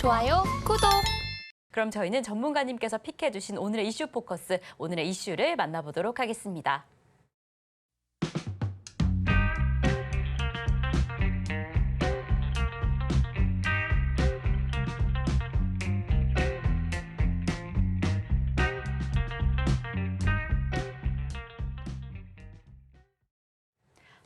좋아요, 구독! 그럼 저희는 전문가님께서 픽해 주신 오늘의 이슈 포커스, 오늘의 이슈를 만나보도록 하겠습니다.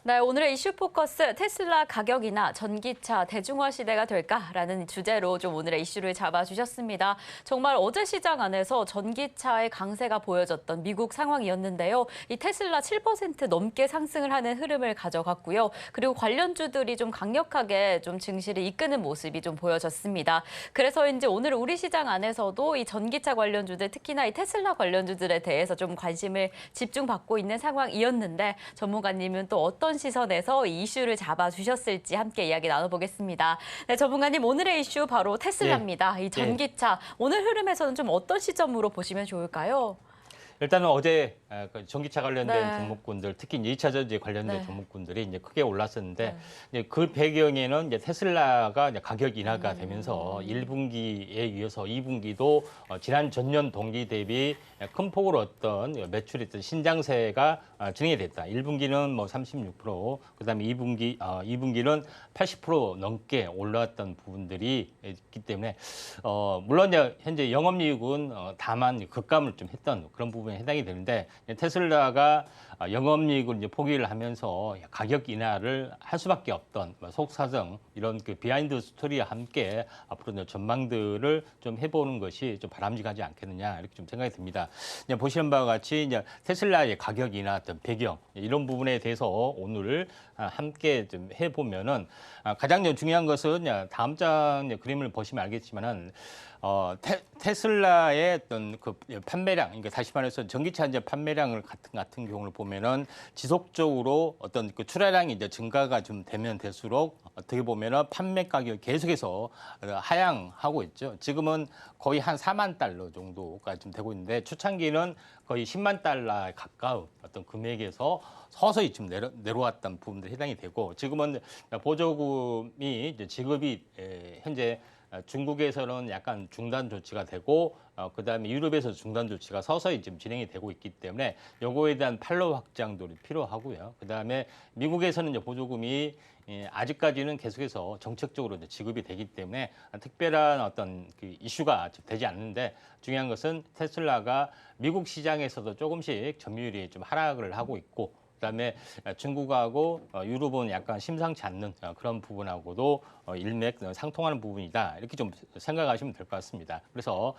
네, 오늘의 이슈 포커스, 테슬라 가격이나 전기차 대중화 시대가 될까라는 주제로 좀 오늘의 이슈를 잡아주셨습니다. 정말 어제 시장 안에서 전기차의 강세가 보여졌던 미국 상황이었는데요. 이 테슬라 7% 넘게 상승을 하는 흐름을 가져갔고요. 그리고 관련주들이 좀 강력하게 좀 증시를 이끄는 모습이 좀 보여졌습니다. 그래서인지 오늘 우리 시장 안에서도 이 전기차 관련주들, 특히나 이 테슬라 관련주들에 대해서 좀 관심을 집중받고 있는 상황이었는데 전문가님은 또 어떤 시선에서 이 이슈를 잡아주셨을지 함께 이야기 나눠보겠습니다. 네, 전문가님, 오늘의 이슈 바로 테슬라입니다. 이 전기차, 오늘 흐름에서는 좀 어떤 시점으로 보시면 좋을까요? 일단은 어제 전기차 관련된 네. 종목군들, 특히 2차 전지 관련된 네. 종목군들이 이제 크게 올랐었는데 이제 그 배경에는 이제 테슬라가 이제 가격 인하가 되면서 1분기에 이어서 2분기도 지난 전년 동기 대비 큰 폭으로 어떤 매출이 어떤 신장세가 진행이 됐다. 1분기는 뭐 36%, 그다음에 2분기는 80% 넘게 올라왔던 부분들이 있기 때문에 물론 이제 현재 영업이익은 다만 급감을 좀 했던 그런 부분에 해당이 되는데 테슬라가 영업이익을 이제 포기를 하면서 가격 인하를 할 수밖에 없던 속사정 이런 그 비하인드 스토리와 함께 앞으로 전망들을 좀 해보는 것이 좀 바람직하지 않겠느냐 이렇게 좀 생각이 듭니다. 이제 보시는 바와 같이 이제 테슬라의 가격 인하 어떤 배경 이런 부분에 대해서 오늘 함께 좀 해보면은 가장 중요한 것은 다음 장 그림을 보시면 알겠지만은. 테슬라의 어떤 그 판매량, 그러니까 다시 말해서 전기차 이제 판매량을 같은 경우를 보면은 지속적으로 어떤 그 출하량이 이제 증가가 좀 되면 될수록 어떻게 보면은 판매 가격이 계속해서 하향하고 있죠. 지금은 거의 한 4만 달러 정도가 좀 되고 있는데 초창기는 거의 10만 달러에 가까운 어떤 금액에서 서서히 좀 내려왔던 부분들이 해당이 되고 지금은 보조금이 이제 지급이 현재 중국에서는 약간 중단 조치가 되고 그다음에 유럽에서 중단 조치가 서서히 지금 진행이 되고 있기 때문에 요거에 대한 팔로우 확장도 필요하고요. 그다음에 미국에서는 이제 보조금이 아직까지는 계속해서 정책적으로 이제 지급이 되기 때문에 특별한 어떤 그 이슈가 되지 않는데 중요한 것은 테슬라가 미국 시장에서도 조금씩 점유율이 좀 하락을 하고 있고 그다음에 중국하고 유럽은 약간 심상치 않는 그런 부분하고도 일맥 상통하는 부분이다. 이렇게 좀 생각하시면 될 것 같습니다. 그래서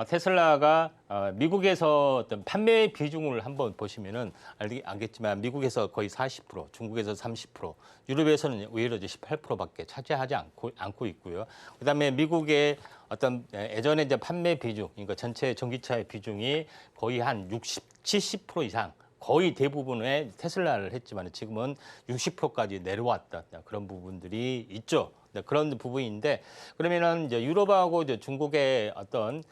테슬라가 미국에서 어떤 판매 비중을 한번 보시면은 알겠지만 미국에서 거의 40%, 중국에서 30%, 유럽에서는 오히려 18%밖에 차지하지 않고 있고요. 그다음에 미국의 어떤 예전에 이제 판매 비중, 그러니까 전체 전기차의 비중이 거의 한 60, 70% 이상. 거의 대부분의 테슬라를 했지만 지금은 60%까지 내려왔다 그런 부분들이 있죠. 그런 부분인데 그러면은 이제 유럽하고 이제 중국의 어떤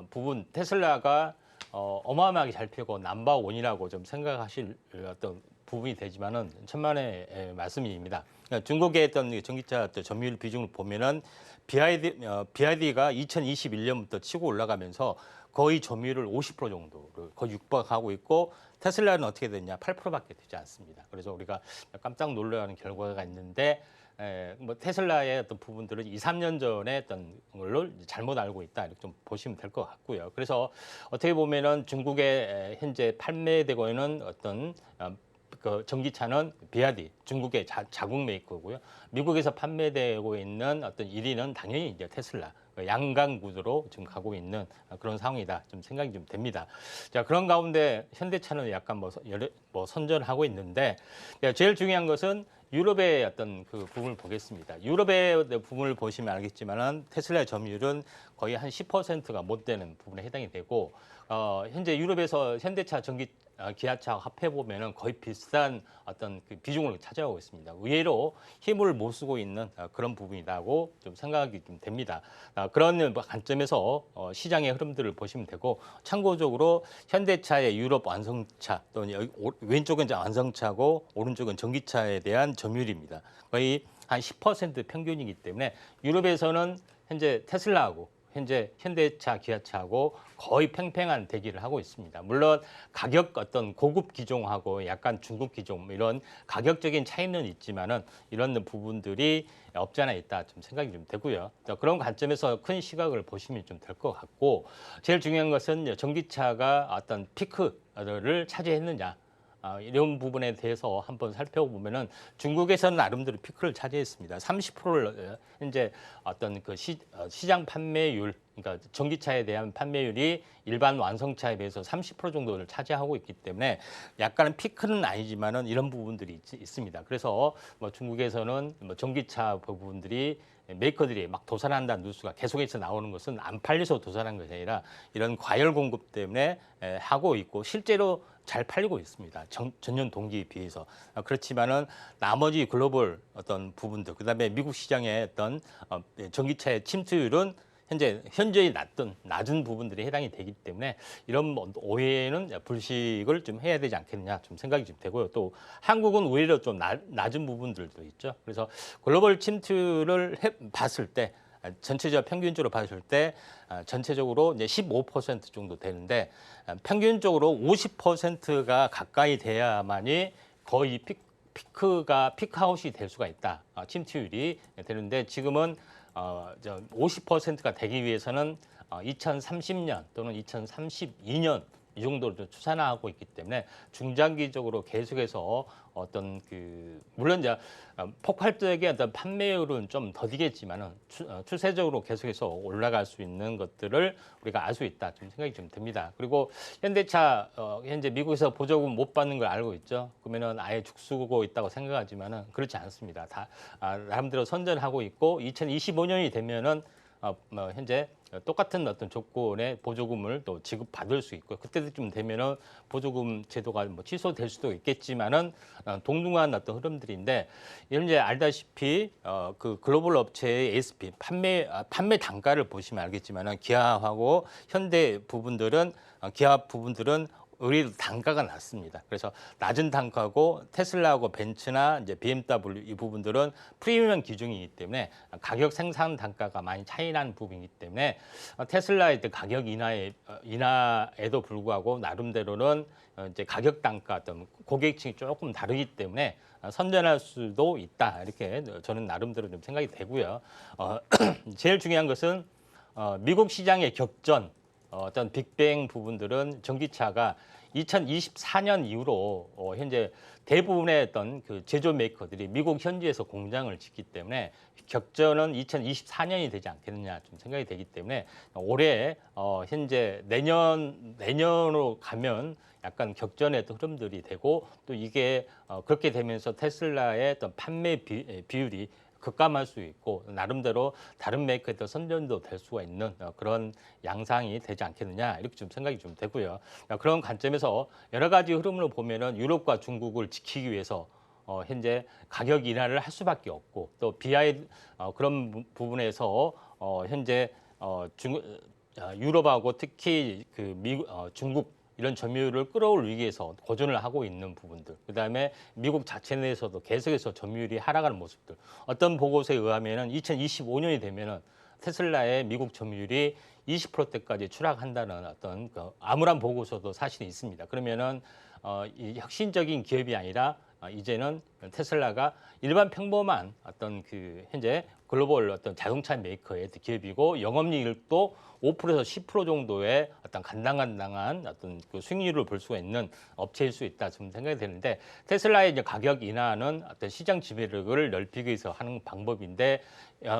부분 테슬라가 어마어마하게 잘 피고 넘버 원이라고 좀 생각하실 어떤 부분이 되지만은 천만의 말씀입니다. 그러니까 중국의 어떤 전기차 점유율 비중을 보면은 BYD가 2021년부터 치고 올라가면서 거의 점유율을 50% 정도를 거의 육박하고 있고 테슬라는 어떻게 됐냐? 8%밖에 되지 않습니다. 그래서 우리가 깜짝 놀라는 결과가 있는데 뭐 테슬라의 어떤 부분들은 2, 3년 전에 어떤 걸로 잘못 알고 있다 이렇게 좀 보시면 될 것 같고요. 그래서 어떻게 보면은 중국에 현재 판매되고 있는 어떤 그 전기차는 BYD, 중국의 자국 메이커고요. 미국에서 판매되고 있는 어떤 1위는 당연히 이제 테슬라. 양강 구도로 지금 가고 있는 그런 상황이다. 좀 생각이 좀 됩니다. 자, 그런 가운데 현대차는 약간 뭐 선전하고 있는데 제일 중요한 것은 유럽의 어떤 그 부분을 보겠습니다. 유럽의 부분을 보시면 알겠지만은 테슬라의 점유율은 거의 한 10%가 못 되는 부분에 해당이 되고 현재 유럽에서 현대차 기아차 합해 보면은 거의 비슷한 어떤 그 비중을 차지하고 있습니다. 의외로 힘을 못 쓰고 있는 그런 부분이라고 좀 생각이 좀 됩니다. 그런 관점에서 시장의 흐름들을 보시면 되고 참고적으로 현대차의 유럽 완성차 또는 왼쪽은 이제 완성차고 오른쪽은 전기차에 대한 점유율입니다. 거의 한 10% 평균이기 때문에 유럽에서는 현재 테슬라하고 현재 현대차, 기아차하고 거의 팽팽한 대기를 하고 있습니다. 물론 가격 어떤 고급 기종하고 약간 중급 기종 이런 가격적인 차이는 있지만은 이런 부분들이 없지 않아 있다 좀 생각이 좀 되고요. 그런 관점에서 큰 시각을 보시면 좀 될 것 같고 제일 중요한 것은 전기차가 어떤 피크를 차지했느냐. 이런 부분에 대해서 한번 살펴보면은 중국에서는 나름대로 피크를 차지했습니다. 30%를 현재 어떤 그 시장 판매율, 그러니까 전기차에 대한 판매율이 일반 완성차에 비해서 30% 정도를 차지하고 있기 때문에 약간은 피크는 아니지만은 이런 부분들이 있습니다. 그래서 뭐 중국에서는 뭐 전기차 부분들이 메이커들이 막 도산한다는 뉴스가 계속해서 나오는 것은 안 팔려서 도산한 것이 아니라 이런 과열 공급 때문에 하고 있고 실제로 잘 팔리고 있습니다. 전년 동기에 비해서. 그렇지만은 나머지 글로벌 어떤 부분들, 그다음에 미국 시장의 어떤 전기차의 침투율은 현저히 낮은 부분들이 해당이 되기 때문에 이런 오해는 불식을 좀 해야 되지 않겠느냐 좀 생각이 좀 되고요. 또 한국은 오히려 좀 낮은 부분들도 있죠. 그래서 글로벌 침투를 봤을 때 전체적 평균적으로 봤을 때 전체적으로 이제 15% 정도 되는데 평균적으로 50%가 가까이 돼야만이 거의 피크아웃이 될 수가 있다. 침투율이 되는데 지금은 50%가 되기 위해서는 2030년 또는 2032년 이 정도로 좀 추산하고 있기 때문에 중장기적으로 계속해서 어떤 물론 이제 폭발적인 어떤 판매율은 좀 더디겠지만은 추세적으로 계속해서 올라갈 수 있는 것들을 우리가 알 수 있다 좀 생각이 좀 듭니다. 그리고 현대차 현재 미국에서 보조금 못 받는 걸 알고 있죠. 그러면은 아예 죽쓰고 있다고 생각하지만은 그렇지 않습니다. 다 나름대로 선전하고 있고 2025년이 되면은 현재 똑같은 어떤 조건의 보조금을 또 지급받을 수 있고 그때쯤 되면은 보조금 제도가 뭐 취소될 수도 있겠지만은 동등한 어떤 흐름들인데 현재 알다시피 그 글로벌 업체의 ASP 판매 단가를 보시면 알겠지만은 기아하고 현대 부분들은 기아 부분들은 의외로 단가가 낮습니다. 그래서 낮은 단가고 테슬라하고 벤츠나 이제 BMW 이 부분들은 프리미엄 기종이기 때문에 가격 생산 단가가 많이 차이 나는 부분이기 때문에 테슬라의 가격 인하에도 불구하고 나름대로는 이제 가격 단가 어떤 고객층이 조금 다르기 때문에 선전할 수도 있다 이렇게 저는 나름대로 좀 생각이 되고요. 제일 중요한 것은 미국 시장의 격전. 어떤 빅뱅 부분들은 전기차가 2024년 이후로 현재 대부분의 어떤 그 제조 메이커들이 미국 현지에서 공장을 짓기 때문에 격전은 2024년이 되지 않겠느냐 좀 생각이 되기 때문에 올해 현재 내년으로 가면 약간 격전의 흐름들이 되고 또 이게 그렇게 되면서 테슬라의 어떤 판매 비율이 급감할 수 있고 나름대로 다른 메이커에도 선전도 될 수가 있는 그런 양상이 되지 않겠느냐 이렇게 좀 생각이 좀 되고요. 그런 관점에서 여러 가지 흐름으로 보면은 유럽과 중국을 지키기 위해서 현재 가격 인하를 할 수밖에 없고 또 BI 그런 부분에서 현재 유럽하고 특히 중국 이런 점유율을 끌어올리기 위해서 고전을 하고 있는 부분들. 그다음에 미국 자체 내에서도 계속해서 점유율이 하락하는 모습들. 어떤 보고서에 의하면은 2025년이 되면은 테슬라의 미국 점유율이 20%대까지 추락한다는 어떤 암울한 보고서도 사실이 있습니다. 그러면은 이 혁신적인 기업이 아니라 이제는 테슬라가 일반 평범한 어떤 현재 글로벌 어떤 자동차 메이커의 기업이고 영업이익도 5%에서 10% 정도의 어떤 간당간당한 어떤 수익률을 볼 수가 있는 업체일 수 있다 좀 생각이 되는데 테슬라의 이제 가격 인하는 어떤 시장 지배력을 넓히기 위해서 하는 방법인데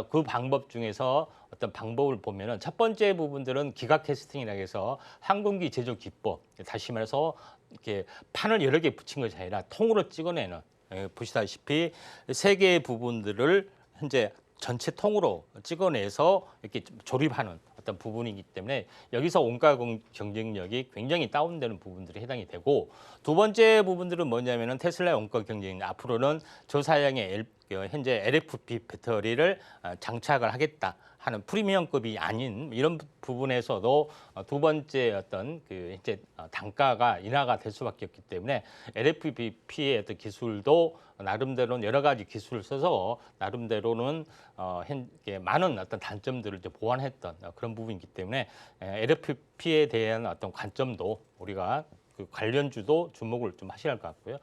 그 방법 중에서 어떤 방법을 보면은 첫 번째 부분들은 기각 캐스팅이라고 해서 항공기 제조 기법 다시 말해서 이렇게 판을 여러 개 붙인 것이 아니라 통으로 찍어내는 보시다시피 세 개의 부분들을 현재 전체 통으로 찍어내서 이렇게 조립하는 어떤 부분이기 때문에 여기서 원가 경쟁력이 굉장히 다운되는 부분들이 해당이 되고 두 번째 부분들은 뭐냐면은 테슬라의 원가 경쟁력 앞으로는 저사양의 현재 LFP 배터리를 장착을 하겠다 하는 프리미엄급이 아닌 이런 부분에서도 두 번째 어떤 그 이제 단가가 인하가 될 수밖에 없기 때문에 LFP의 어떤 기술도 나름대로는 여러 가지 기술을 써서 나름대로는 많은 어떤 단점들을 이제 보완했던 그런 부분이기 때문에 LFP에 대한 어떤 관점도 우리가 그 관련주도 주목을 좀 하셔야 할 것 같고요.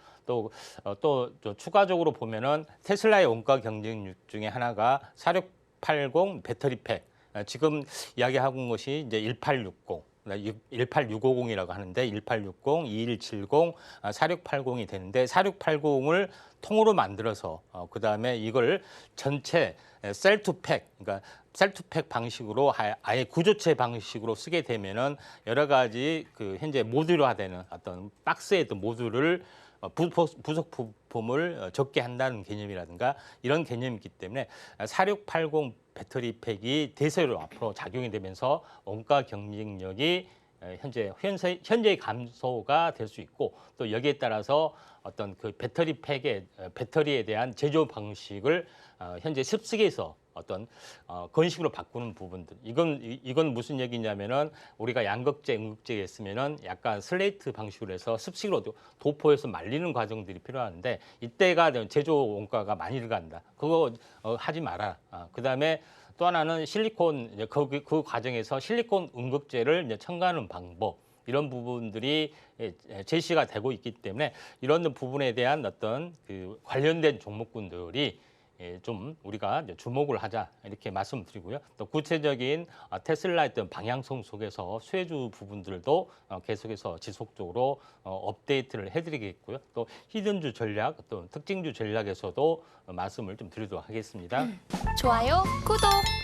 또 추가적으로 보면은 테슬라의 원가 경쟁력 중에 하나가 4680 배터리팩. 지금 이야기하고 있는 것이 이제 1860. 18650이라고 하는데 1860, 2170, 4680이 되는데 4680을 통으로 만들어서 그다음에 이걸 전체 셀투팩 그러니까 셀투팩 방식으로 아예 구조체 방식으로 쓰게 되면은 여러 가지 그 현재 모듈화되는 어떤 박스의 어떤 모듈을 부속 부품을 적게 한다는 개념이라든가 이런 개념이 있기 때문에 4680 배터리 팩이 대세로 앞으로 작용이 되면서 원가 경쟁력이 현재의 감소가 될 수 있고 또 여기에 따라서 어떤 그 배터리에 대한 제조 방식을 현재 습식에서 어떤 건식으로 바꾸는 부분들 이건 무슨 얘기냐면은 우리가 양극재, 음극재에 있으면은 약간 슬레이트 방식으로 해서 습식으로 도포해서 말리는 과정들이 필요한데 이때가 제조 원가가 많이 들어간다. 그거 하지 마라. 그다음에 또 하나는 실리콘 그 과정에서 실리콘 음극재를 이제 첨가하는 방법 이런 부분들이 제시가 되고 있기 때문에 이런 부분에 대한 어떤 그 관련된 종목군들이 좀 우리가 주목을 하자 이렇게 말씀드리고요. 또 구체적인 테슬라의 어떤 방향성 속에서 수혜주 부분들도 계속해서 지속적으로 업데이트를 해드리겠고요. 또 히든주 전략, 또 특징주 전략에서도 말씀을 좀 드리도록 하겠습니다. 좋아요, 구독.